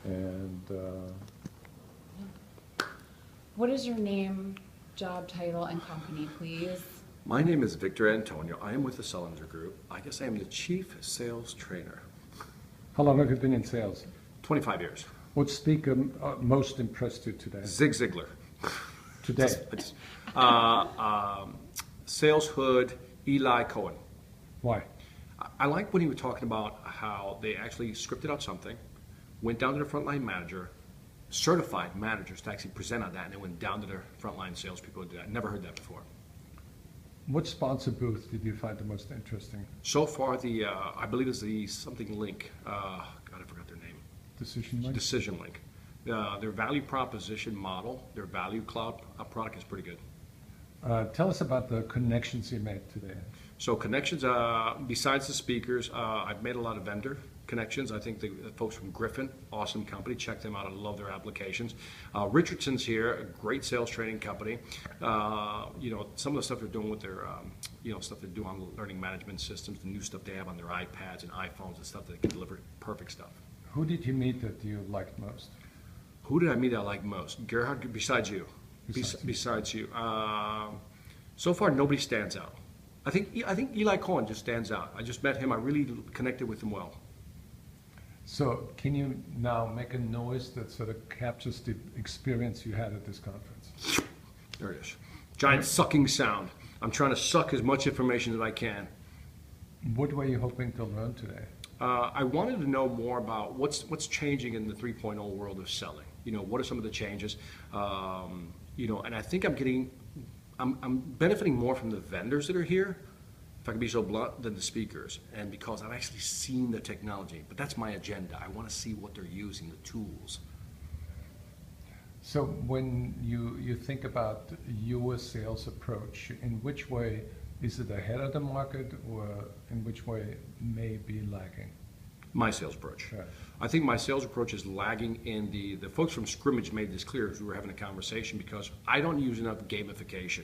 And What is your name, job title, and company, please? My name is Victor Antonio. I am with the Sullinger Group. I guess I am the Chief Sales Trainer. how long have you been in sales? 25 years. What speaker most impressed you today? Zig Ziglar. Today? Sales Hood, Eli Cohen. Why? I like when he was talking about how they actually scripted out something, went down to the frontline manager, certified managers to actually present on that, and then went down to their frontline salespeople to do that. Never heard that before. What sponsor booth did you find the most interesting? So far, I believe it's the something link. God, I forgot their name. Decision Link? Decision Link. Their value proposition model, their value cloud product is pretty good. Tell us about the connections you made today. So connections, besides the speakers, I've made a lot of vendor connections. I think the folks from Griffin, awesome company, check them out. I love their applications. Richardson's here, a great sales training company. Some of the stuff they're doing with their, stuff they do on learning management systems, the new stuff they have on their iPads and iPhones and stuff that can deliver perfect stuff. Who did you meet that you liked most? Who did I meet that I like most? Gerhard, besides you. Besides You. So far, nobody stands out. I think Eli Cohen just stands out. I just met him. I really connected with him well. So can you now make a noise that sort of captures the experience you had at this conference? There it is. Giant sucking sound. I'm trying to suck as much information as I can. What were you hoping to learn today? I wanted to know more about what's changing in the 3.0 world of selling. What are some of the changes? And I think I'm benefiting more from the vendors that are here, if I can be so blunt, than the speakers. And because I've actually seen the technology, but that's my agenda. I want to see what they're using, the tools. So when you think about your sales approach, in which way is it ahead of the market, or in which way may be lagging? My sales approach. Right. I think my sales approach is lagging in the folks from Scrimmage made this clear as we were having a conversation, because I don't use enough gamification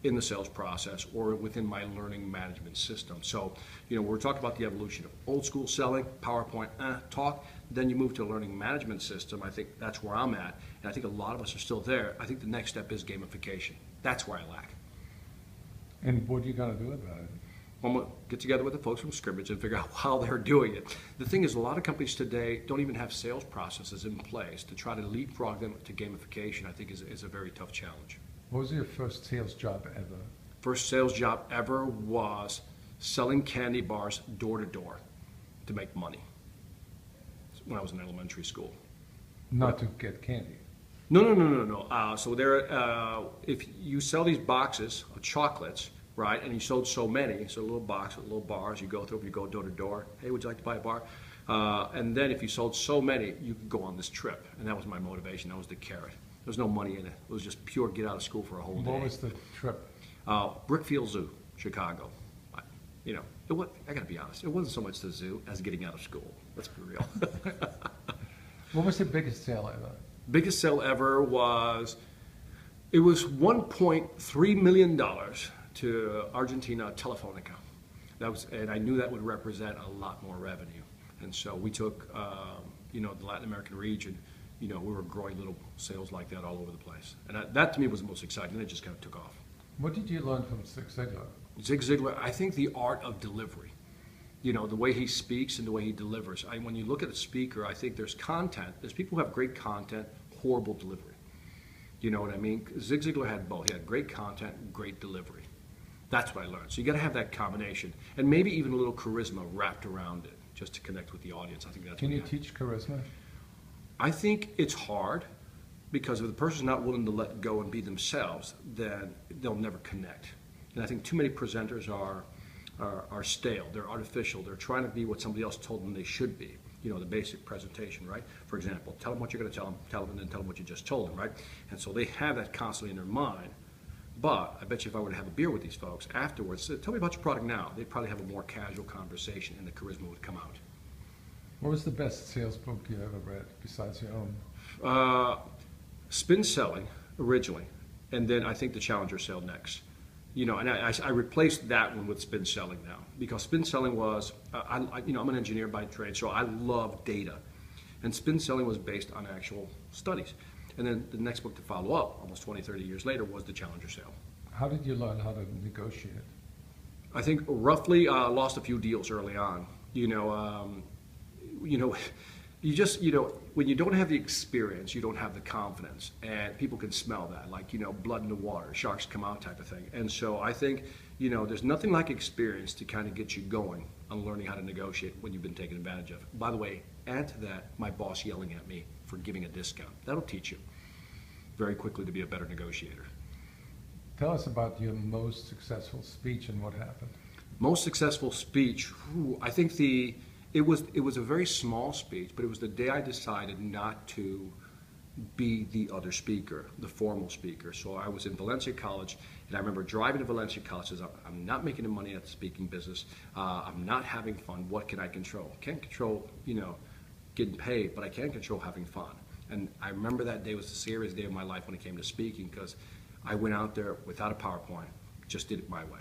in the sales process or within my learning management system. So, we're talking about the evolution of old school selling, PowerPoint, talk, then you move to a learning management system. I think that's where I'm at, and I think a lot of us are still there. I think the next step is gamification. That's where I lack. And what are you going to do about it? I'm going to get together with the folks from Scrimmage and figure out how they're doing it. The thing is, a lot of companies today don't even have sales processes in place. To try to leapfrog them to gamification, I think, is a very tough challenge. What was your first sales job ever? First sales job ever was selling candy bars door to door to make money when I was in elementary school. Not to get candy. No. So if you sell these boxes of chocolates, right, and you sold so many, so a little box with little bars, you go through, you go door to door, hey, would you like to buy a bar? And then if you sold so many, you could go on this trip. And that was my motivation. That was the carrot. There was no money in it. It was just pure get out of school for a whole day. What was the trip? Brickfield Zoo, Chicago. I got to be honest, it wasn't so much the zoo as getting out of school. Let's be real. What was the biggest sale ever? Biggest sale ever was $1.3 million to Argentina Telefonica. And I knew that would represent a lot more revenue. And so we took, the Latin American region. We were growing little sales like that all over the place. And that to me was the most exciting. And it just kind of took off. What did you learn from Zig Ziglar? Zig Ziglar, I think the art of delivery. The way he speaks and the way he delivers. When you look at the speaker, I think there's content. There's people who have great content, horrible delivery. You know what I mean? Zig Ziglar had both. He had great content, great delivery. That's what I learned. So you got to have that combination, and maybe even a little charisma wrapped around it, just to connect with the audience. I think that's. Can you teach charisma? I think it's hard, because if the person's not willing to let go and be themselves, then they'll never connect. And I think too many presenters are stale. They're artificial. They're trying to be what somebody else told them they should be. The basic presentation, right? For example, tell them what you're going to tell them, and then tell them what you just told them, right? And so they have that constantly in their mind. But I bet you if I were to have a beer with these folks afterwards, tell me about your product now, they'd probably have a more casual conversation, and the charisma would come out. What was the best sales book you ever read besides your own? Spin Selling originally, and then I think the Challenger Sale next. And I replaced that one with Spin Selling now, because Spin Selling was, I'm an engineer by trade, so I love data. And spin selling was based on actual studies. And then the next book to follow up, almost 20, 30 years later, was The Challenger Sale. How did you learn how to negotiate? I think roughly lost a few deals early on. You just, when you don't have the experience, you don't have the confidence, and people can smell that, like, blood in the water, sharks come out type of thing. And so I think, there's nothing like experience to kind of get you going on learning how to negotiate when you've been taken advantage of. By the way, add to that my boss yelling at me for giving a discount. That'll teach you very quickly to be a better negotiator. Tell us about your most successful speech and what happened. Most successful speech, I think it was a very small speech, but it was the day I decided not to be the other speaker, the formal speaker. So I was in Valencia College, and I remember driving to Valencia College, says, I'm not making the money at the speaking business. I'm not having fun. What can I control? Can't control, getting paid, but I can control having fun. And I remember that day was the scariest day of my life when it came to speaking, because I went out there without a PowerPoint, just did it my way,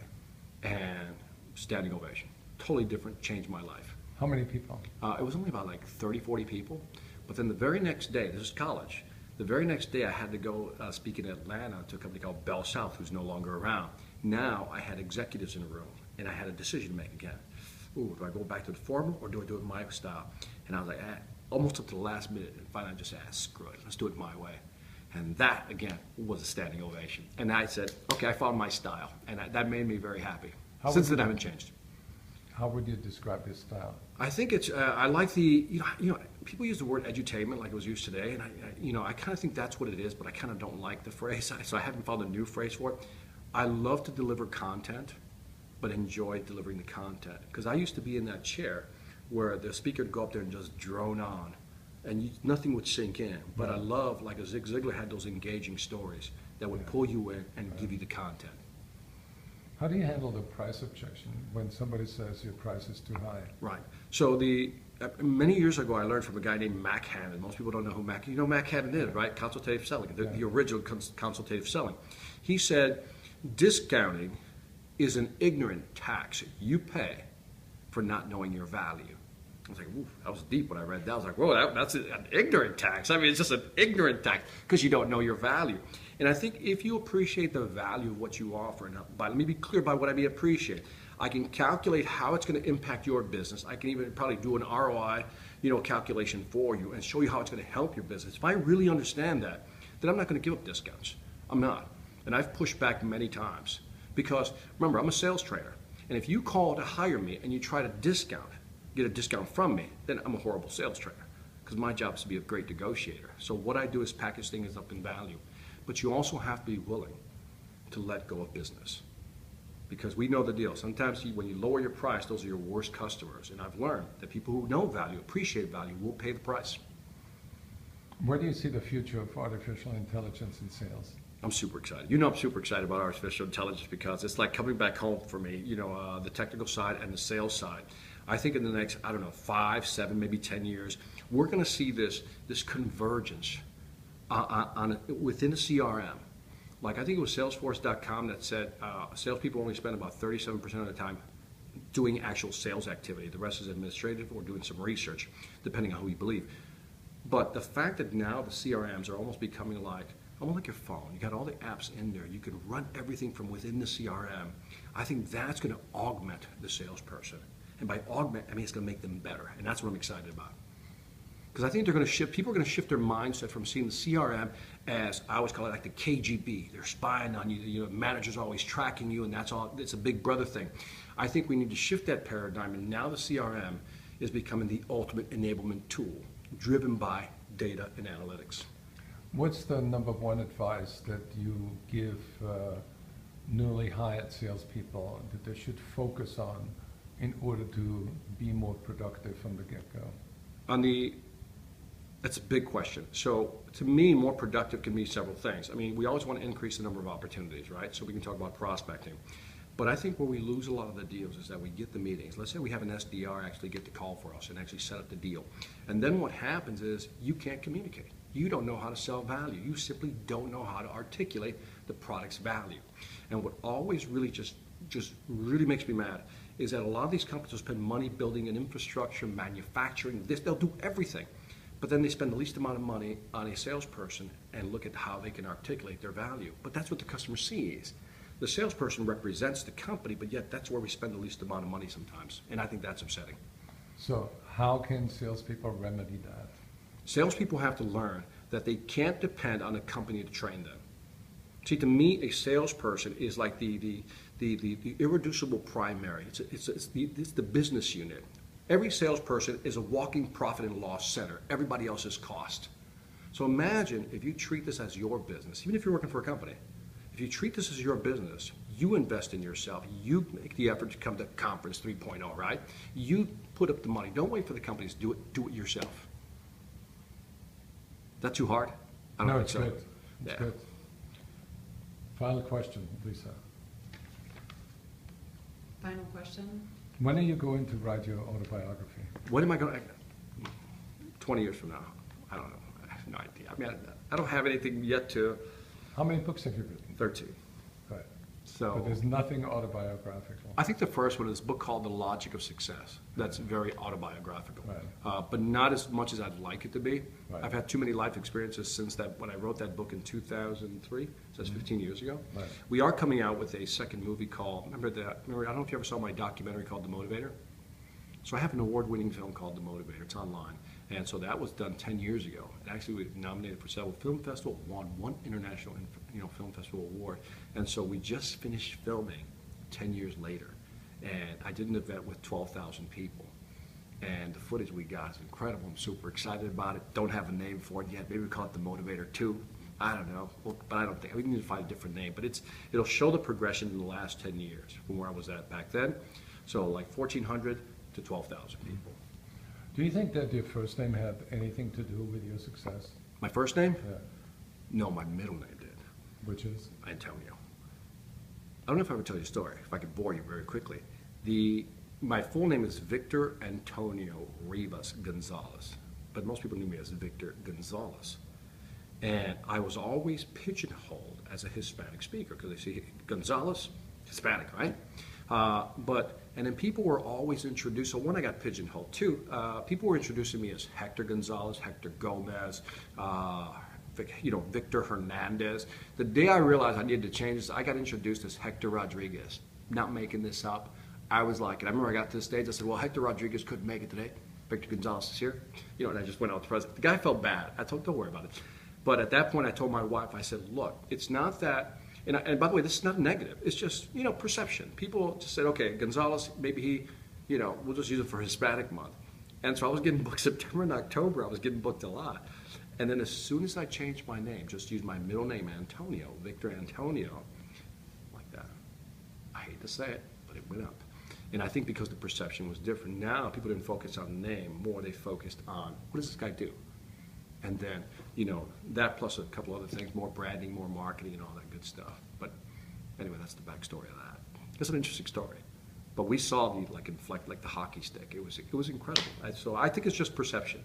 and standing ovation. Totally different, changed my life. How many people? It was only about like 30, 40 people. But then the very next day, this is college, the very next day I had to go speak in Atlanta to a company called Bell South, who's no longer around. Now I had executives in the room, and I had a decision to make again. Ooh, do I go back to the formal, or do I do it my style? And I was like, almost up to the last minute, and finally I just said, screw it, let's do it my way. And that, again, was a standing ovation. And I said, okay, I found my style, and that made me very happy. Since then, I haven't changed. How would you describe your style? I think it's, I like the, people use the word edutainment like it was used today, and I kind of think that's what it is, but I kind of don't like the phrase, so I haven't found a new phrase for it. I love to deliver content, but enjoy delivering the content. Because I used to be in that chair where the speaker would go up there and just drone on, and nothing would sink in. But I love, like Zig Ziglar had those engaging stories that would pull you in and give you the content. How do you handle the price objection when somebody says your price is too high? Right. So many years ago, I learned from a guy named Mac Hannon. Most people don't know who Mac Hannon is, right? Consultative selling, the original consultative selling. He said, discounting is an ignorant tax you pay for not knowing your value. I was like, ooh, that was deep when I read that. I was like, whoa, that's an ignorant tax. I mean, it's just an ignorant tax because you don't know your value. And I think if you appreciate the value of what you offer, and let me be clear by what I mean appreciate. I can calculate how it's going to impact your business. I can even probably do an ROI, calculation for you and show you how it's going to help your business. If I really understand that, then I'm not going to give up discounts. I'm not. And I've pushed back many times because, remember, I'm a sales trainer. And if you call to hire me and you try to get a discount from me, then I'm a horrible sales trainer because my job is to be a great negotiator. So what I do is package things up in value. But you also have to be willing to let go of business because we know the deal. Sometimes when you lower your price, those are your worst customers. And I've learned that people who know value, appreciate value, will pay the price. Where do you see the future of artificial intelligence in sales? I'm super excited. I'm super excited about artificial intelligence because it's like coming back home for me, the technical side and the sales side. I think in the next, 5, 7, maybe 10 years, we're going to see this convergence within a CRM. Like I think it was Salesforce.com that said salespeople only spend about 37% of the time doing actual sales activity. The rest is administrative or doing some research, depending on who you believe. But the fact that now the CRMs are almost becoming almost like your phone. You got all the apps in there. You can run everything from within the CRM. I think that's going to augment the salesperson. And by augment, I mean it's going to make them better. And that's what I'm excited about. Because I think they're going to shift, people are going to shift their mindset from seeing the CRM as, I always call it like the KGB. They're spying on you, managers are always tracking you, and that's all, it's a big brother thing. I think we need to shift that paradigm, and now the CRM is becoming the ultimate enablement tool, driven by data and analytics. What's the number one advice that you give newly hired salespeople that they should focus on in order to be more productive from the get-go? That's a big question. So to me, more productive can be several things. I mean, we always want to increase the number of opportunities, right? So we can talk about prospecting. But I think where we lose a lot of the deals is that we get the meetings. Let's say we have an SDR actually get the call for us and actually set up the deal. And then what happens is you can't communicate. You don't know how to sell value. You simply don't know how to articulate the product's value. And what always really just really makes me mad is that a lot of these companies will spend money building an infrastructure, manufacturing this, they'll do everything. but then they spend the least amount of money on a salesperson and look at how they can articulate their value. But that's what the customer sees. The salesperson represents the company, but yet that's where we spend the least amount of money sometimes. And I think that's upsetting. So how can salespeople remedy that? Salespeople have to learn that they can't depend on a company to train them. See, to me, a salesperson is like the irreducible primary. It's the business unit. Every salesperson is a walking profit and loss center. Everybody else is cost. So imagine if you treat this as your business, even if you're working for a company. If you treat this as your business, you invest in yourself. You make the effort to come to Conference 3.0, right? You put up the money. Don't wait for the companies to do it. Do it yourself. That too hard? I don't No, think it's so. good. It's good. Final question, Lisa. Final question? When are you going to write your autobiography? When am I going to? 20 years from now. I don't know. I have no idea. I mean, I don't have anything yet to. How many books have you written? 13. Right. So But there's nothing autobiographical. I think the first one is a book called The Logic of Success. That's very autobiographical, Right. But not as much as I'd like it to be. Right. I've had too many life experiences since that when I wrote that book in 2003. So that's 15 years ago. Right. We are coming out with a second movie called. Remember, I don't know if you ever saw my documentary called The Motivator. So I have an award-winning film called The Motivator. It's online. And so that was done 10 years ago. And actually, we were nominated for several film festivals, won one international film festival award. And so we just finished filming 10 years later. And I did an event with 12,000 people. And the footage we got is incredible. I'm super excited about it. Don't have a name for it yet. Maybe we call it The Motivator 2. I don't know. Well, but I don't think. We need to find a different name. But it'll show the progression in the last 10 years from where I was at back then. So like 1,400 to 12,000 people. Do you think that your first name had anything to do with your success? My first name? Yeah. No, my middle name did. Which is? Antonio. I don't know if I would tell you a story, if I could bore you very quickly. My full name is Victor Antonio Rivas Gonzalez, but most people knew me as Victor Gonzalez. And I was always pigeonholed as a Hispanic speaker, because they see Gonzalez, Hispanic, right? And then people were always introduced, so when I got pigeonholed too, people were introducing me as Hector Gonzalez, Hector Gomez, Victor Hernandez. The day I realized I needed to change this, I got introduced as Hector Rodriguez. Not making this up. I was like, and I remember I got to the stage, I said, well, Hector Rodriguez couldn't make it today. Victor Gonzalez is here. And I just went out to present. The guy felt bad. I told him, don't worry about it. But at that point, I told my wife, I said, look, it's not that, and by the way, this is not negative. It's just, perception. People just said, okay, Gonzalez, maybe he, we'll just use it for Hispanic month. And so I was getting booked September and October. I was getting booked a lot. And then as soon as I changed my name, just used my middle name, Antonio, Victor Antonio, like that. I hate to say it, but it went up. And I think because the perception was different. Now people didn't focus on the name more. They focused on, what does this guy do? And then, that plus a couple other things, more branding, more marketing, and all that good stuff. But anyway, that's the backstory of that. It's an interesting story. But we saw the inflect like the hockey stick. It was incredible. So I think it's just perception.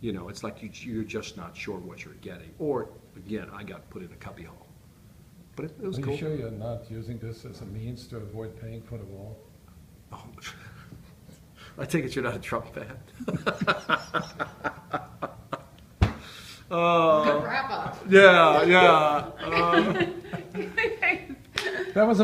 It's like you're just not sure what you're getting. Or again, I got put in a cubby hole. But it was Are cool. you sure you're not using this as a means to avoid paying for the wall? Oh. I take it you're not a Trump fan. Good wrap up. Yeah. That was a